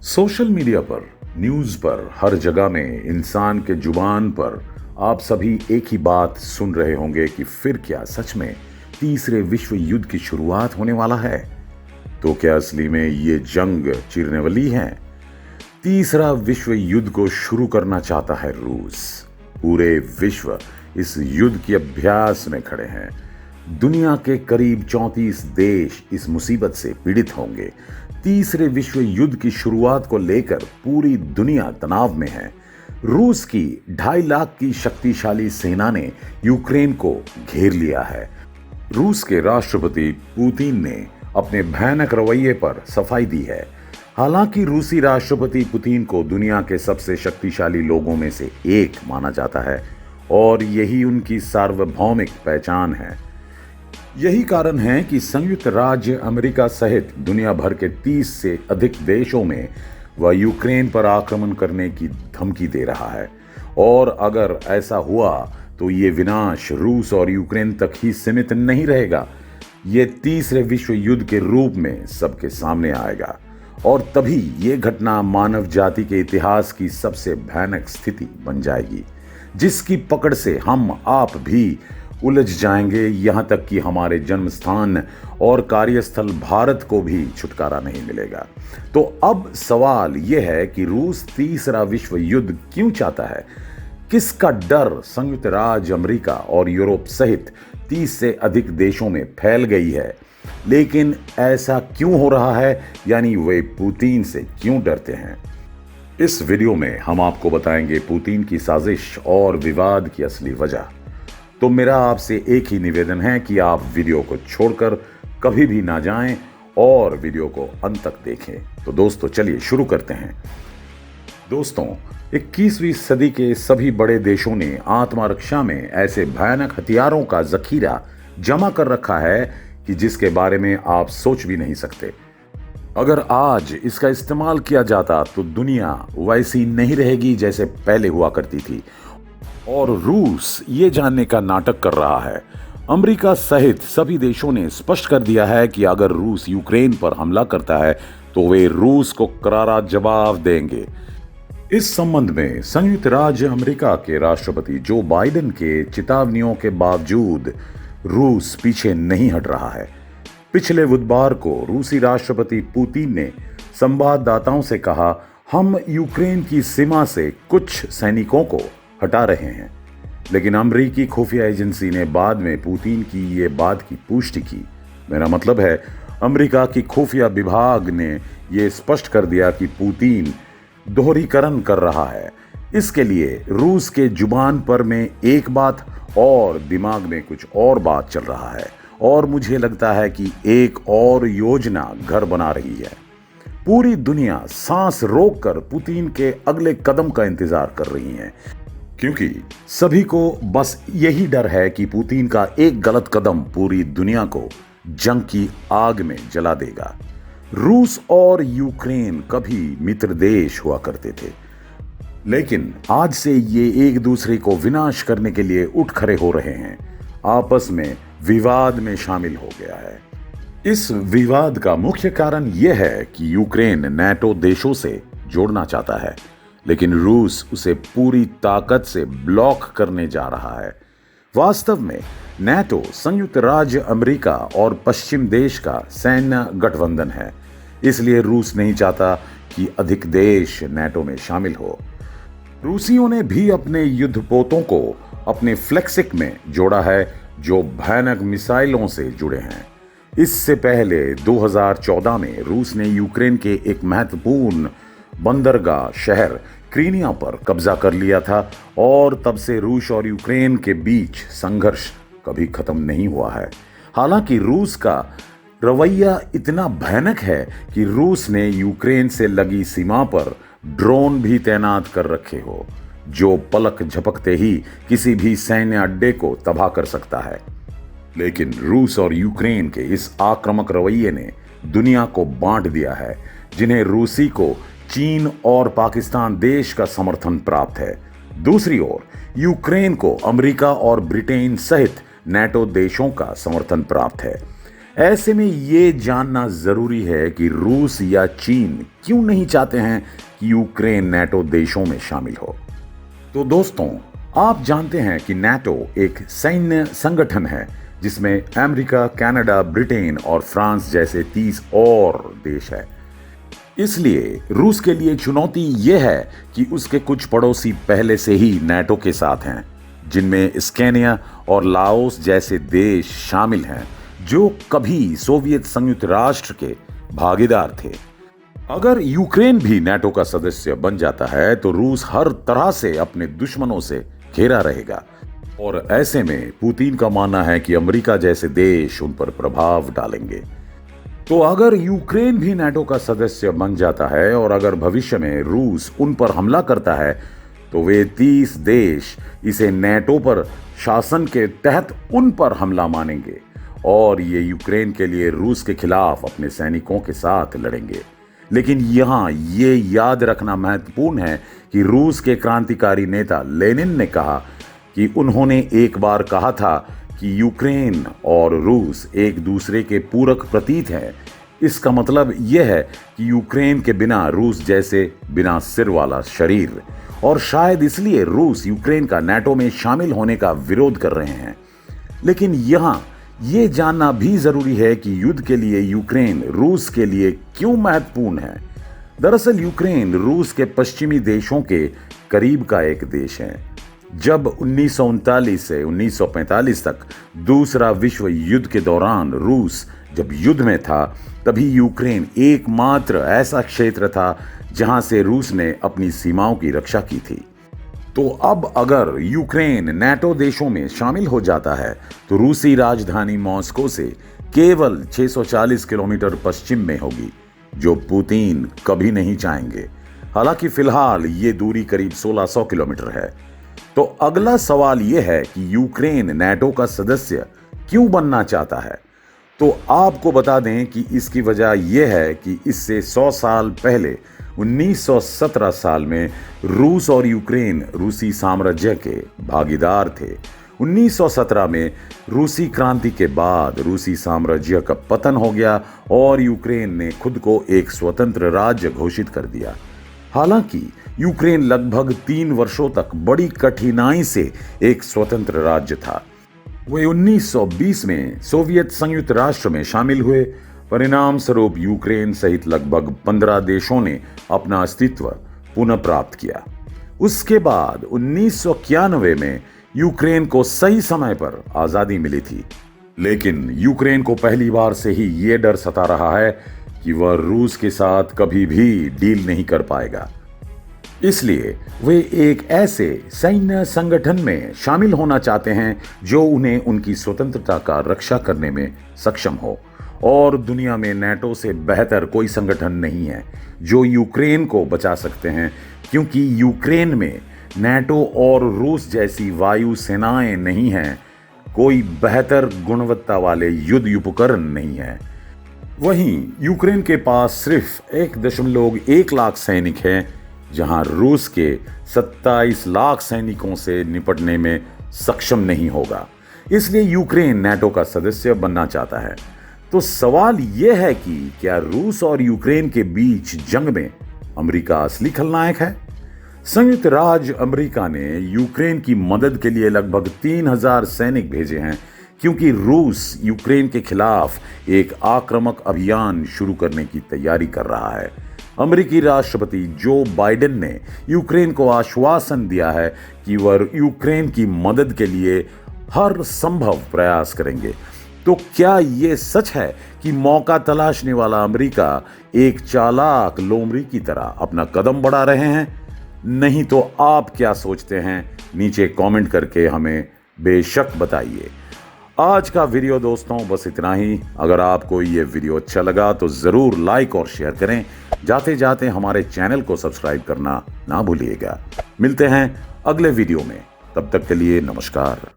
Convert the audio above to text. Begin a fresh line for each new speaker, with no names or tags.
Social media पर, news पर, हर जगह में इंसान के जुबान पर आप सभी एक ही बात सुन रहे होंगे कि फिर क्या सच में तीसरे विश्व युद्ध की शुरुआत होने वाला है? तो क्या असली में ये जंग चिरने वाली है? तीसरा विश्व युद्ध को शुरू करना चाहता है रूस। पूरे विश्व इस युद्ध के अभ्यास में खड़े हैं। दुनिया के करीब 34 देश इस मुसीबत से पीड़ित होंगे। तीसरे विश्व युद्ध की शुरुआत को लेकर पूरी दुनिया तनाव में है। रूस की 2.5 लाख की शक्तिशाली सेना ने यूक्रेन को घेर लिया है। रूस के राष्ट्रपति पुतिन ने अपने भयानक रवैये पर सफाई दी है। हालांकि रूसी राष्ट्रपति पुतिन को दुनिया के सबसे शक्तिशाली लोगों में से एक माना जाता है और यही उनकी सार्वभौमिक पहचान है। यही कारण है कि संयुक्त राज्य अमेरिका सहित दुनिया भर के 30 से अधिक देशों में वह यूक्रेन पर आक्रमण करने की धमकी दे रहा है। और अगर ऐसा हुआ तो ये विनाश रूस और यूक्रेन तक ही सीमित नहीं रहेगा। ये तीसरे विश्व युद्ध के रूप में सबके सामने आएगा और तभी ये घटना मानव जाति के इतिहास की सबसे भयानक स्थिति बन जाएगी, जिसकी पकड़ से हम आप भी उलझ जाएंगे। यहां तक कि हमारे जन्म स्थान और कार्यस्थल भारत को भी छुटकारा नहीं मिलेगा। तो अब सवाल यह है कि रूस तीसरा विश्व युद्ध क्यों चाहता है? किसका डर संयुक्त राज्य अमेरिका और यूरोप सहित 30 से अधिक देशों में फैल गई है? लेकिन ऐसा क्यों हो रहा है, यानी वे पुतिन से क्यों डरते हैं? इस वीडियो में हम आपको बताएंगे पुतिन की साजिश और विवाद की असली वजह। तो मेरा आपसे एक ही निवेदन है कि आप वीडियो को छोड़कर कभी भी ना जाएं और वीडियो को अंत तक देखें। तो दोस्तों चलिए शुरू करते हैं। दोस्तों, 21वीं सदी के सभी बड़े देशों ने आत्मरक्षा में ऐसे भयानक हथियारों का जखीरा जमा कर रखा है कि जिसके बारे में आप सोच भी नहीं सकते। अगर आज इसका इस्तेमाल किया जाता तो दुनिया वैसी नहीं रहेगी जैसे पहले हुआ करती थी। और रूस ये जानने का नाटक कर रहा है। अमेरिका सहित सभी देशों ने स्पष्ट कर दिया है कि अगर रूस यूक्रेन पर हमला करता है तो वे रूस को करारा जवाब देंगे। इस संबंध में संयुक्त राज्य अमेरिका के राष्ट्रपति जो बाइडेन के चेतावनियों के बावजूद रूस पीछे नहीं हट रहा है। पिछले बुधवार को रूसी राष्ट्रपति पुतिन ने संवाददाताओं से कहा, हम यूक्रेन की सीमा से कुछ सैनिकों को हटा रहे हैं। लेकिन अमेरिकी खुफिया एजेंसी ने बाद में पुतिन की ये बात की पुष्टि की। मेरा मतलब है, अमेरिका की खुफिया विभाग ने ये स्पष्ट कर दिया कि पुतिन दोहरीकरण कर रहा है। इसके लिए रूस के जुबान पर में एक बात और दिमाग में कुछ और बात चल रहा है और मुझे लगता है कि एक और योजना घर बना रही है। पूरी दुनिया सांस रोककर पुतिन के अगले कदम का इंतजार कर रही है, क्योंकि सभी को बस यही डर है कि पुतिन का एक गलत कदम पूरी दुनिया को जंग की आग में जला देगा। रूस और यूक्रेन कभी मित्र देश हुआ करते थे, लेकिन आज से ये एक दूसरे को विनाश करने के लिए उठ खड़े हो रहे हैं। आपस में विवाद में शामिल हो गया है। इस विवाद का मुख्य कारण यह है कि यूक्रेन नाटो देशों से जोड़ना चाहता है, लेकिन रूस उसे पूरी ताकत से ब्लॉक करने जा रहा है। वास्तव में नाटो संयुक्त राज्य अमेरिका और पश्चिम देश का सैन्य गठबंधन है, इसलिए रूस नहीं चाहता कि अधिक देश नाटो में शामिल हो। रूसियों ने भी अपने युद्धपोतों को अपने फ्लेक्सिक में जोड़ा है, जो भयानक मिसाइलों से जुड़े हैं। इससे पहले 2014 में रूस ने यूक्रेन के एक महत्वपूर्ण बंदरगाह शहर क्रीनिया पर कब्जा कर लिया था और तब से रूस और यूक्रेन के बीच संघर्ष कभी खत्म नहीं हुआ है। हालांकि रूस का रवैया इतना भयानक है कि रूस ने यूक्रेन से लगी सीमा पर ड्रोन भी तैनात कर रखे हो, जो पलक झपकते ही किसी भी सैन्य अड्डे को तबाह कर सकता है। लेकिन रूस और यूक्रेन के इस आक्रामक रवैये ने दुनिया को बांट दिया है, जिन्हें रूसी को चीन और पाकिस्तान देश का समर्थन प्राप्त है। दूसरी ओर यूक्रेन को अमेरिका और ब्रिटेन सहित नाटो देशों का समर्थन प्राप्त है। ऐसे में ये जानना जरूरी है कि रूस या चीन क्यों नहीं चाहते हैं कि यूक्रेन नाटो देशों में शामिल हो। तो दोस्तों, आप जानते हैं कि नाटो एक सैन्य संगठन है जिसमें अमेरिका, कनाडा, ब्रिटेन और फ्रांस जैसे 30 और देश है। इसलिए रूस के लिए चुनौती यह है कि उसके कुछ पड़ोसी पहले से ही नाटो के साथ हैं, जिनमें स्केनिया और लाओस जैसे देश शामिल हैं जो कभी सोवियत संयुक्त राष्ट्र के भागीदार थे। अगर यूक्रेन भी नाटो का सदस्य बन जाता है तो रूस हर तरह से अपने दुश्मनों से घेरा रहेगा और ऐसे में पुतिन का मानना है कि अमेरिका जैसे देश उन पर प्रभाव डालेंगे। तो अगर यूक्रेन भी नाटो का सदस्य बन जाता है और अगर भविष्य में रूस उन पर हमला करता है तो वे 30 देश इसे नाटो पर शासन के तहत उन पर हमला मानेंगे और ये यूक्रेन के लिए रूस के खिलाफ अपने सैनिकों के साथ लड़ेंगे। लेकिन यहां ये याद रखना महत्वपूर्ण है कि रूस के क्रांतिकारी नेता लेनिन ने कहा कि उन्होंने एक बार कहा था कि यूक्रेन और रूस एक दूसरे के पूरक प्रतीक हैं। इसका मतलब यह है कि यूक्रेन के बिना रूस जैसे बिना सिर वाला शरीर, और शायद इसलिए रूस यूक्रेन का नाटो में शामिल होने का विरोध कर रहे हैं। लेकिन यहां यह जानना भी जरूरी है कि युद्ध के लिए यूक्रेन रूस के लिए क्यों महत्वपूर्ण है। दरअसल यूक्रेन रूस के पश्चिमी देशों के करीब का एक देश है। जब 1939 से 1945 तक दूसरा विश्व युद्ध के दौरान रूस जब युद्ध में था, तभी यूक्रेन एकमात्र ऐसा क्षेत्र था जहां से रूस ने अपनी सीमाओं की रक्षा की थी। तो अब अगर यूक्रेन नाटो देशों में शामिल हो जाता है तो रूसी राजधानी मॉस्को से केवल 640 किलोमीटर पश्चिम में होगी, जो पुतिन कभी नहीं चाहेंगे। हालांकि फिलहाल ये दूरी करीब 1600 किलोमीटर है। तो अगला सवाल यह है कि यूक्रेन नाटो का सदस्य क्यों बनना चाहता है। तो आपको बता दें कि इसकी वजह यह है कि इससे 100 साल पहले 1917 साल में रूस और यूक्रेन रूसी साम्राज्य के भागीदार थे। 1917 में रूसी क्रांति के बाद रूसी साम्राज्य का पतन हो गया और यूक्रेन ने खुद को एक स्वतंत्र राज्य घोषित कर दिया। हालांकि यूक्रेन लगभग 3 वर्षों तक बड़ी कठिनाई से एक स्वतंत्र राज्य था। वे 1920 में सोवियत संयुक्त राष्ट्र में शामिल हुए। परिणाम स्वरूप यूक्रेन सहित लगभग 15 देशों ने अपना अस्तित्व पुनः प्राप्त किया। उसके बाद 1991 में यूक्रेन को सही समय पर आजादी मिली थी, लेकिन यूक्रेन को पहली बार से ही यह डर सता रहा है कि वह रूस के साथ कभी भी डील नहीं कर पाएगा। इसलिए वे एक ऐसे सैन्य संगठन में शामिल होना चाहते हैं जो उन्हें उनकी स्वतंत्रता का रक्षा करने में सक्षम हो। और दुनिया में नाटो से बेहतर कोई संगठन नहीं है जो यूक्रेन को बचा सकते हैं, क्योंकि यूक्रेन में नाटो और रूस जैसी वायु सेनाएं नहीं हैं, कोई बेहतर गुणवत्ता वाले युद्ध उपकरण नहीं है। वहीं यूक्रेन के पास सिर्फ 1.1 लाख सैनिक हैं, जहां रूस के 27 लाख सैनिकों से निपटने में सक्षम नहीं होगा। इसलिए यूक्रेन नाटो का सदस्य बनना चाहता है। तो सवाल यह है कि क्या रूस और यूक्रेन के बीच जंग में अमेरिका असली खलनायक है? संयुक्त राज्य अमेरिका ने यूक्रेन की मदद के लिए लगभग 3000 सैनिक भेजे हैं, क्योंकि रूस यूक्रेन के खिलाफ एक आक्रामक अभियान शुरू करने की तैयारी कर रहा है। अमेरिकी राष्ट्रपति जो बाइडेन ने यूक्रेन को आश्वासन दिया है कि वह यूक्रेन की मदद के लिए हर संभव प्रयास करेंगे। तो क्या यह सच है कि मौका तलाशने वाला अमेरिका एक चालाक लोमड़ी की तरह अपना कदम बढ़ा रहे हैं? नहीं तो आप क्या सोचते हैं? नीचे कमेंट करके हमें बेशक बताइए। आज का वीडियो दोस्तों बस इतना ही। अगर आपको ये वीडियो अच्छा लगा तो जरूर लाइक और शेयर करें। जाते जाते हमारे चैनल को सब्सक्राइब करना ना भूलिएगा। मिलते हैं अगले वीडियो में, तब तक के लिए नमस्कार।